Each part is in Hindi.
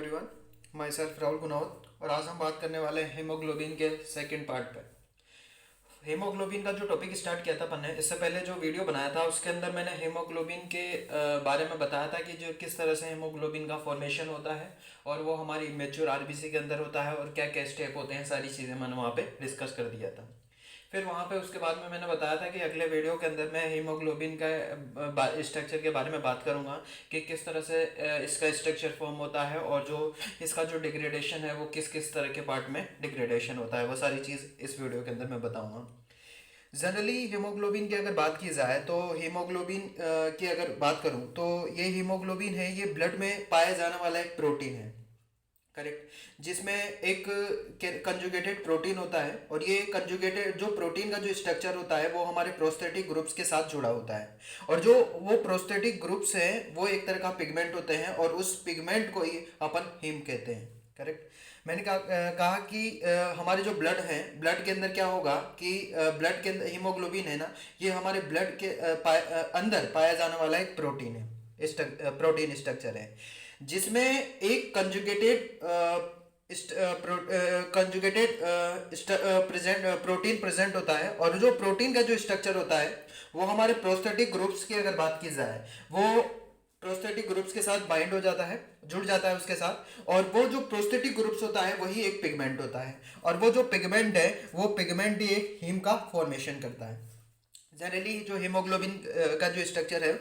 Everyone, myself Rahul Kunawat. और आज हम बात करने वाले हैं हीमोग्लोबिन के सेकंड पार्ट पे। हीमोग्लोबिन का जो टॉपिक स्टार्ट किया था अपन ने, इससे पहले जो वीडियो बनाया था उसके अंदर मैंने हीमोग्लोबिन के बारे में बताया था कि जो किस तरह से हीमोग्लोबिन का फॉर्मेशन होता है और वो हमारी मैच्योर आरबीसी के अंदर होता है और क्या क्या स्टेप होते हैं, सारी चीज़ें मैंने वहाँ पे डिस्कस कर दिया था। फिर वहाँ पे उसके बाद में मैंने बताया था कि अगले वीडियो के अंदर मैं हीमोग्लोबिन का स्ट्रक्चर के बारे में बात करूँगा कि किस तरह से इसका स्ट्रक्चर फॉर्म होता है और जो इसका जो डिग्रेडेशन है वो किस किस तरह के पार्ट में डिग्रेडेशन होता है, वो सारी चीज़ इस वीडियो के अंदर मैं बताऊँगा। जनरली हीमोग्लोबिन की अगर बात की जाए तो हीमोग्लोबिन की अगर बात करूँ तो ये हीमोग्लोबिन है, ये ब्लड में पाया जाने वाला एक प्रोटीन है, करेक्ट, जिसमें एक कंजुगेटेड प्रोटीन होता है और ये कंजुगेटेड जो प्रोटीन का जो स्ट्रक्चर होता है वो हमारे प्रोस्थेटिक ग्रुप्स के साथ जुड़ा होता है। और जो वो प्रोस्थेटिक ग्रुप्स हैं वो एक तरह का पिगमेंट होते हैं और उस पिगमेंट को ही अपन हीम कहते हैं, करेक्ट। मैंने कहा कि हमारे जो ब्लड है, ब्लड के अंदर क्या होगा कि ब्लड के अंदर हीमोग्लोबिन है ना, ये हमारे ब्लड के अंदर पाया जाने वाला एक प्रोटीन है, प्रोटीन स्ट्रक्चर है, जिसमें एक कंजुगेटेड प्रेजेंट प्रोटीन प्रेजेंट होता है। और जो प्रोटीन का जो स्ट्रक्चर होता है वो हमारे प्रोस्थेटिक ग्रुप्स की अगर बात की जाए वो प्रोस्थेटिक ग्रुप्स के साथ बाइंड हो जाता है, जुड़ जाता है उसके साथ। और वो जो प्रोस्थेटिक ग्रुप्स होता है वही एक पिगमेंट होता है और वो जो पिगमेंट है वो पिगमेंट ही एक हीम का फॉर्मेशन करता है। जनरली जो हीमोग्लोबिन का जो स्ट्रक्चर है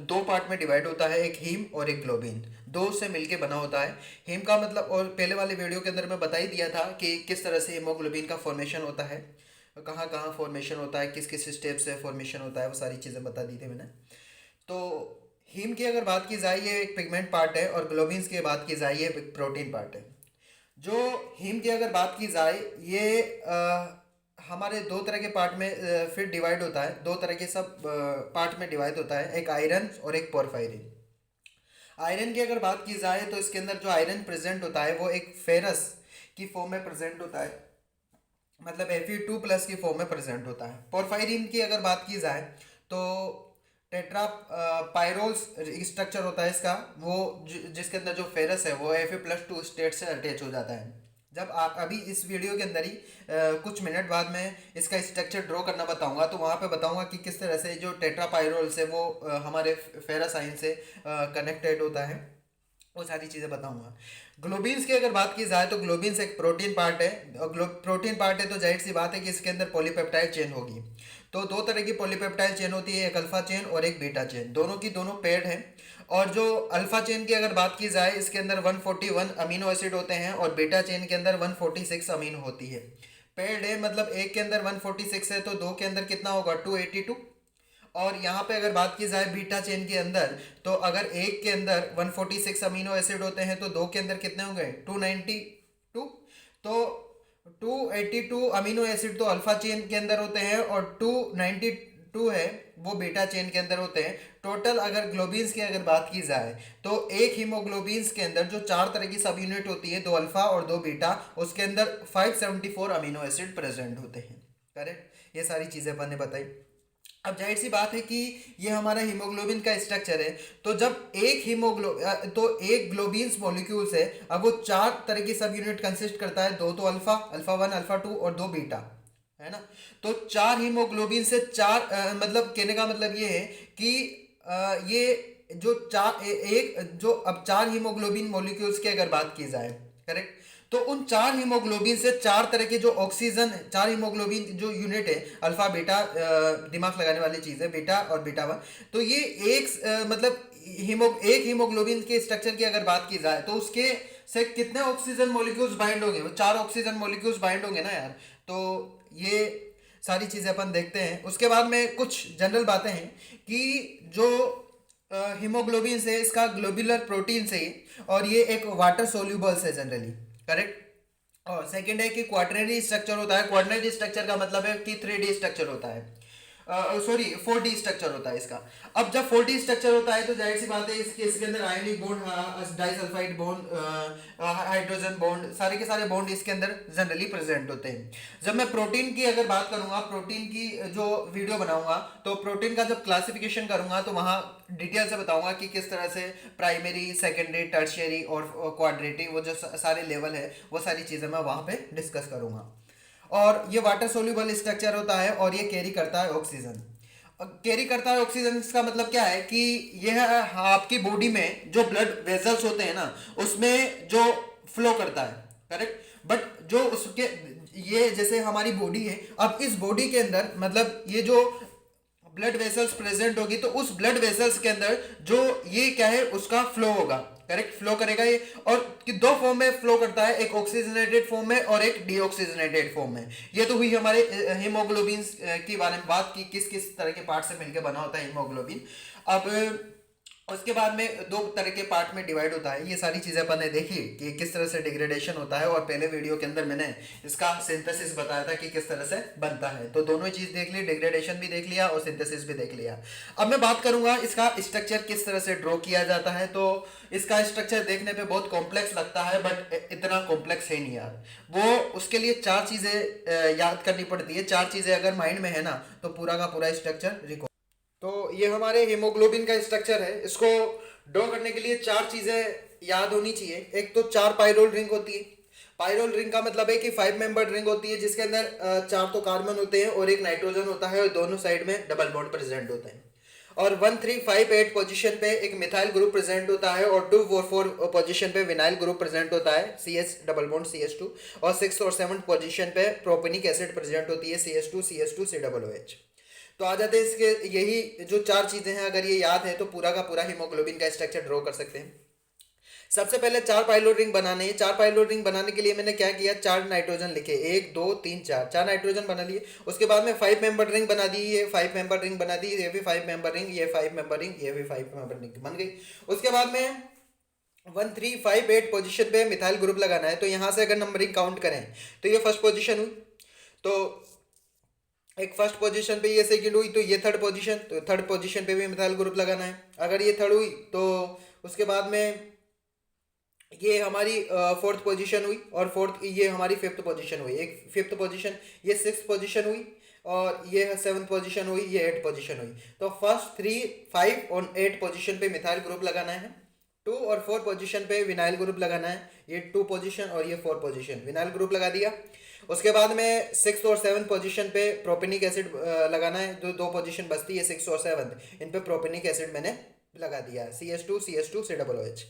दो पार्ट में डिवाइड होता है, एक हीम और एक ग्लोबिन, दो से मिलके बना होता है। हीम का मतलब, और पहले वाले वीडियो के अंदर मैं बता ही दिया था कि किस तरह से हीमोग्लोबिन का फॉर्मेशन होता है, कहाँ कहाँ फॉर्मेशन होता है, किस किस स्टेप से फॉर्मेशन होता है, वो सारी चीज़ें बता दी थी मैंने। तो हीम की अगर बात की जाए ये एक पिगमेंट पार्ट है और ग्लोबिन्स की बात की जाए ये एक प्रोटीन पार्ट है। जो हीम की अगर बात की जाए ये हमारे दो तरह के पार्ट में फिर डिवाइड होता है, दो तरह के सब पार्ट में डिवाइड होता है, एक आयरन और एक पोरफायरिन। आयरन की अगर बात की जाए तो इसके अंदर जो आयरन प्रेजेंट होता है वो एक फेरस की फॉर्म में प्रेजेंट होता है, मतलब Fe2+ की फॉर्म में प्रेजेंट होता है। पोरफायरिन की अगर बात की जाए तो टेट्रा पायरोल्स स्ट्रक्चर होता है इसका, वो जिसके अंदर जो फेरस है वो Fe+2 स्टेट से अटैच हो जाता है। जब आप अभी इस वीडियो के अंदर ही कुछ मिनट बाद में इसका स्ट्रक्चर ड्रॉ करना बताऊंगा तो वहाँ पे बताऊंगा कि किस तरह से जो टेट्रा पायरोल्स है वो हमारे फेरस आयन से कनेक्टेड होता है, वो सारी चीज़ें बताऊंगा। ग्लोबिन्स की अगर बात की जाए तो ग्लोबिन्स एक प्रोटीन पार्ट है और प्रोटीन पार्ट है तो जाहिर सी बात है कि इसके अंदर पॉलीपेप्टाइड चेन होगी। तो दो तरह की पॉलीपेप्टाइड चेन होती है, एक अल्फा चेन और एक बीटा चेन, दोनों की दोनों पेयर्ड हैं। और जो अल्फा चेन की अगर बात की जाए इसके अंदर 141 अमीनो एसिड होते हैं और बीटा चेन के अंदर 146 अमीनो होती है। पेयर्ड है मतलब एक के अंदर 146 है तो दो के अंदर कितना होगा, 282। और यहाँ पे अगर बात की जाए बीटा चेन के अंदर तो अगर एक के अंदर 146 अमीनो एसिड होते हैं तो दो के अंदर कितने होंगे, 292। तो 282 अमीनो एसिड तो अल्फा चेन के अंदर होते हैं और 292 है वो बीटा चेन के अंदर होते हैं। टोटल अगर ग्लोबिन्स की अगर बात की जाए तो एक हीमोग्लोबिन्स के अंदर जो चार तरह की सब यूनिट होती है, दो अल्फा और दो बीटा, उसके अंदर 574 अमीनो एसिड प्रेजेंट होते हैं, करेक्ट। ये सारी चीज़ें अपन ने बताई। अब जाहिर सी बात है कि ये हमारा हीमोग्लोबिन का स्ट्रक्चर है, तो जब एक ग्लोबिन्स मॉलिक्यूल्स है, अब वो चार तरह की सब यूनिट कंसिस्ट करता है, दो तो अल्फा, अल्फा 1 अल्फा 2 और दो बीटा, है ना। तो चार हीमोग्लोबिन से चार मतलब कहने का मतलब ये है कि ये जो एक जो अब चार हीमोग्लोबिन मॉलिक्यूल्स की अगर बात की जाए, करेक्ट, तो उन चार हीमोग्लोबिन से चार तरह के जो ऑक्सीजन, चार हीमोग्लोबिन जो यूनिट है, अल्फा बीटा, दिमाग लगाने वाली चीज़ है, बीटा और बीटा 1, तो ये मतलब एक हीमोग्लोबिन के स्ट्रक्चर की अगर बात की जाए तो उसके से कितने ऑक्सीजन मॉलिक्यूल्स बाइंड होंगे, वो चार ऑक्सीजन मॉलिक्यूल्स बाइंड होंगे ना यार। तो ये सारी चीज़ें अपन देखते हैं। उसके बाद में कुछ जनरल बातें हैं कि जो हीमोग्लोबिन से इसका ग्लोबुलर प्रोटीन से ही, और ये एक वाटर सोल्यूबल्स है जनरली, करेक्ट। और सेकंड है कि क्वाटरनरी स्ट्रक्चर होता है। क्वाटरनरी स्ट्रक्चर का मतलब है कि 3D स्ट्रक्चर होता है। सॉरी 4D स्ट्रक्चर होता है इसका। अब जब 4D स्ट्रक्चर होता है तो जाहिर सी बात है इसके अंदर ionic bond, disulphide bond, hydrogen bond, सारे के सारे बॉन्ड इसके अंदर जनरली प्रेजेंट होते हैं। जब मैं प्रोटीन की अगर बात करूंगा, प्रोटीन की जो वीडियो बनाऊंगा, तो प्रोटीन का जब क्लासिफिकेशन करूंगा तो वहां डिटेल से बताऊंगा कि किस तरह से प्राइमरी, सेकेंडरी, टर्शियरी और क्वाड्रेटी, वो जो सारे लेवल है वो सारी चीज़ें मैं वहाँ पे डिस्कस करूँगा। और ये वाटर सोल्यूबल स्ट्रक्चर होता है और ये कैरी करता है ऑक्सीजन। कैरी करता है ऑक्सीजन, इसका मतलब क्या है कि यह आपकी बॉडी में जो ब्लड वेसल्स होते हैं ना, उसमें जो फ्लो करता है, करेक्ट। बट जो उसके, ये जैसे हमारी बॉडी है, अब इस बॉडी के अंदर मतलब ये जो ब्लड वेसल्स प्रेजेंट होगी तो उस ब्लड वेसल्स के अंदर जो ये क्या है उसका फ्लो होगा, करेक्ट, फ्लो करेगा ये। और कि दो फॉर्म में फ्लो करता है, एक ऑक्सीजनेटेड फॉर्म में और एक डीऑक्सीजनेटेड फॉर्म में। ये तो हुई हमारे हीमोग्लोबिन के बारे में बात की, किस किस तरह के पार्ट से मिलकर बना होता है हीमोग्लोबिन। अब उसके बाद में दो तरह के पार्ट में डिवाइड होता है। ये सारी चीज़ें अपन ने देखी कि किस तरह से डिग्रेडेशन होता है, और पहले वीडियो के अंदर मैंने इसका सिंथेसिस बताया था कि किस तरह से बनता है। तो दोनों चीज़ देख ली, डिग्रेडेशन भी देख लिया और सिंथेसिस भी देख लिया। अब मैं बात करूंगा इसका स्ट्रक्चर किस तरह से ड्रॉ किया जाता है। तो इसका स्ट्रक्चर देखने पे बहुत कॉम्प्लेक्स लगता है, बट इतना कॉम्प्लेक्स है नहीं यार। वो उसके लिए चार चीज़ें याद करनी पड़ती है। चार चीज़ें अगर माइंड में है ना तो पूरा का पूरा स्ट्रक्चर रिकॉर्ड। तो ये हमारे हीमोग्लोबिन का स्ट्रक्चर है। इसको ड्रॉ करने के लिए चार चीज़ें याद होनी चाहिए। एक तो 4 पायरोल रिंग होती है। पायरोल रिंग का मतलब है कि 5 मेंबर्ड रिंग होती है, जिसके अंदर 4 तो कार्बन होते हैं और एक नाइट्रोजन होता है, और दोनों साइड में डबल बॉन्ड प्रेजेंट होते हैं। और 1, 3, 5, 8 पोजीशन पे एक मिथाइल ग्रुप प्रेजेंट होता है, और 2 और 4 पोजीशन पे विनाइल ग्रुप प्रेजेंट होता है, CH डबल बॉन्ड CH2। और 6 और 7 पोजीशन पे प्रोपेनिक एसिड प्रेजेंट होती है, CH2 CH2 COOH। तो आ जाते हैं इसके, यही जो चार चीजें हैं अगर ये याद है तो पूरा का पूरा हीमोग्लोबिन का स्ट्रक्चर ड्रॉ कर सकते हैं। सबसे पहले 4 पाइलोट रिंग बनाने हैं। 4 पाइलोट रिंग बनाने के लिए मैंने क्या किया, 4 नाइट्रोजन लिखे, 1 2 3 4, 4 नाइट्रोजन बना लिए। उसके बाद में 5 मेंबर रिंग बना दी, ये 5 मेंबर रिंग बना दी, ये भी 5 मेंबर रिंग, ये 5 मेंबर रिंग, ये भी 5 मेंबर रिंग बन गई। उसके बाद में 1, 3, 5, 8 पोजीशन पे मिथाइल ग्रुप लगाना है। तो यहाँ से अगर नंबरिंग काउंट करें तो ये फर्स्ट पोजीशन हुई, तो एक फर्स्ट पोजीशन पे ये सेकंड हुई, तो ये थर्ड पोजीशन, तो थर्ड पोजीशन पे भी मिथाइल ग्रुप लगाना है। अगर ये थर्ड हुई तो उसके बाद में ये हमारी फोर्थ पोजीशन हुई, और फोर्थ ये हमारी फिफ्थ पोजीशन हुई। एक फिफ्थ पोजीशन, ये सिक्स्थ पोजीशन हुई, और ये 7th पोजीशन हुई, ये 8th पोजीशन हुई। तो फर्स्ट 3, 5 और 8 पोजीशन पे मिथाइल ग्रुप लगाना है। 2 और 4 पोजीशन पे विनाइल ग्रुप लगाना है, ये 2 पोजीशन और ये 4 पोजीशन, विनाइल ग्रुप लगा दिया। उसके बाद में 6th और 7th पोजीशन पे प्रोपेनिक एसिड लगाना है। जो 2 पोजीशन बचती है 6 और 7th, इन पे प्रोपेनिक एसिड मैंने लगा दिया है, CH2 CH2 COOH।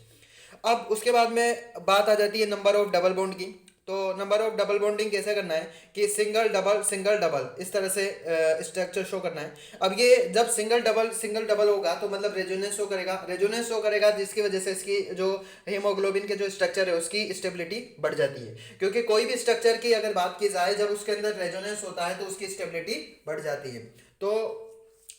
अब उसके बाद में बात आ जाती है नंबर ऑफ डबल बॉन्ड की। तो नंबर ऑफ डबल बॉन्डिंग कैसे करना है कि सिंगल डबल इस तरह से स्ट्रक्चर शो करना है। अब ये जब सिंगल डबल होगा तो मतलब रेजोनेंस शो करेगा, जिसकी वजह से इसकी जो हीमोग्लोबिन के जो स्ट्रक्चर है उसकी स्टेबिलिटी बढ़ जाती है। क्योंकि कोई भी स्ट्रक्चर की अगर बात की जाए, जब उसके अंदर रेजोनेंस होता है तो उसकी स्टेबिलिटी बढ़ जाती है। तो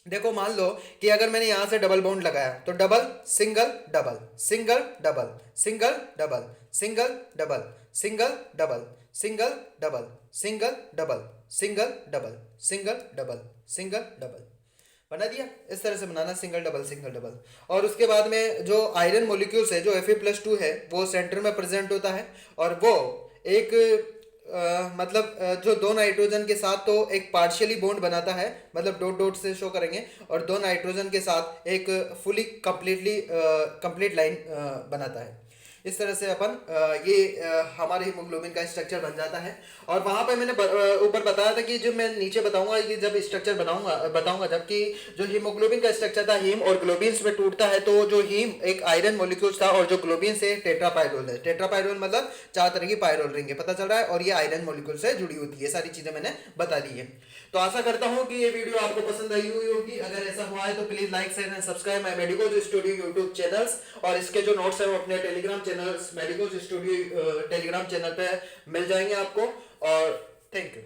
देखो मान लो कि अगर मैंने यहां से डबल बॉन्ड लगाया तो double single double single double single double single double single double single double single double single double single double single double बना दिया। इस तरह से बनाना सिंगल डबल। और उसके बाद में जो आयरन मॉलिक्यूल्स है, जो Fe+2 है, वो सेंटर में प्रेजेंट होता है, और वो एक मतलब जो 2 नाइट्रोजन के साथ तो एक पार्शियली बॉन्ड बनाता है, मतलब डॉट डॉट से शो करेंगे, और 2 नाइट्रोजन के साथ एक फुली कंप्लीट लाइन बनाता है। इस तरह से अपन हमारे हीमोग्लोबिन का स्ट्रक्चर बन जाता है। और वहां पे मैंने ऊपर बताया था कि जो मैं नीचे बताऊंगा कि जब स्ट्रक्चर बताऊंगा जब कि जो हीमोग्लोबिन का स्ट्रक्चर था, हीम और ग्लोबिन्स में टूटता है। तो जो हीम एक आयरन मॉलिक्यूल्स था, और जो ग्लोबिन से टेट्रापायरोल है। टेट्रापायरोल मतलब 4 तरह की पायरोल रिंग है, पता चल रहा है, और ये आयरन मॉलिक्यूल से जुड़ी होती है। ये सारी चीजें मैंने बता दी है। तो आशा करता हूं कि ये वीडियो आपको पसंद आई हुई होगी। अगर ऐसा हुआ है तो please like share and subscribe my medicos studio YouTube channels, और इसके जो नोट्स है वो अपने Telegram channel medicos studio Telegram channel पे मिल जाएंगे आपको। और थैंक यू।